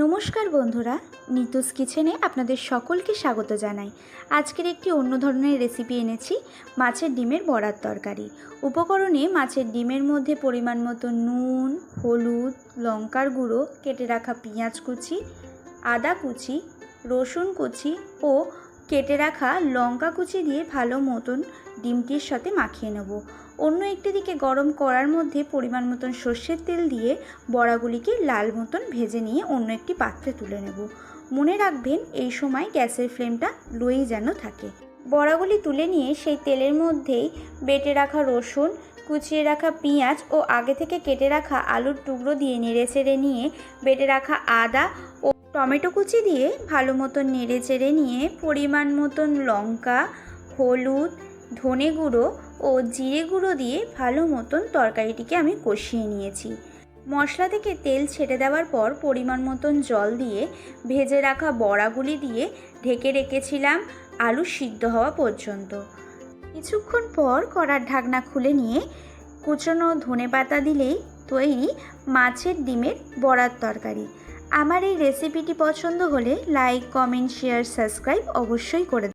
নমস্কার বন্ধুরা, নিতুস কিচেনে আপনাদের সকলকে স্বাগত জানাই। আজকের একটি অন্য ধরনের রেসিপি এনেছি, মাছের ডিমের বড়ার তরকারি। উপকরণে মাছের ডিমের মধ্যে পরিমাণ মতো নুন, হলুদ, লঙ্কার গুঁড়ো, কেটে রাখা পেঁয়াজ কুচি, আদা কুচি, রসুন কুচি ও কেটে রাখা লঙ্কা কুচি দিয়ে ভালো মতন ডিমটির সাথে মাখিয়ে নেব। অন্য একটি দিকে গরম কড়ার মধ্যে পরিমাণ মতন সর্ষের তেল দিয়ে বড়াগুলিকে লাল মতন ভেজে নিয়ে অন্য একটি পাত্রে তুলে নেব। মনে রাখবেন এই সময় গ্যাসের ফ্লেমটা লোই যেন থাকে। বড়াগুলি তুলে নিয়ে সেই তেলের মধ্যেই বেটে রাখা রসুন, কুচিয়ে রাখা পেঁয়াজ ও আগে থেকে কেটে রাখা আলুর টুকরো দিয়ে নেড়ে চেড়ে নিয়ে বেটে রাখা আদা ও টমেটো কুচি দিয়ে ভালো মতন নেড়ে চেড়ে নিয়ে পরিমাণ মতন লঙ্কা, হলুদ, ধনে গুঁড়ো ও জিরে গুঁড়ো দিয়ে ভালো মতন তরকারিটিকে আমি কষিয়ে নিয়েছি। মশলা থেকে তেল ছেড়ে দেওয়ার পর পরিমাণ মতন জল দিয়ে ভেজে রাখা বড়াগুলি দিয়ে ঢেকে রেখেছিলাম আলু সিদ্ধ হওয়া পর্যন্ত। কিছুক্ষণ পর কড়ার ঢাকনা খুলে নিয়ে কুচনো ধনেপাতা দিলেই তৈরি মাছের ডিমের বড়ার তরকারি। আমার এই রেসিপিটি পছন্দ হলে লাইক, কমেন্ট, শেয়ার, সাবস্ক্রাইব অবশ্যই করে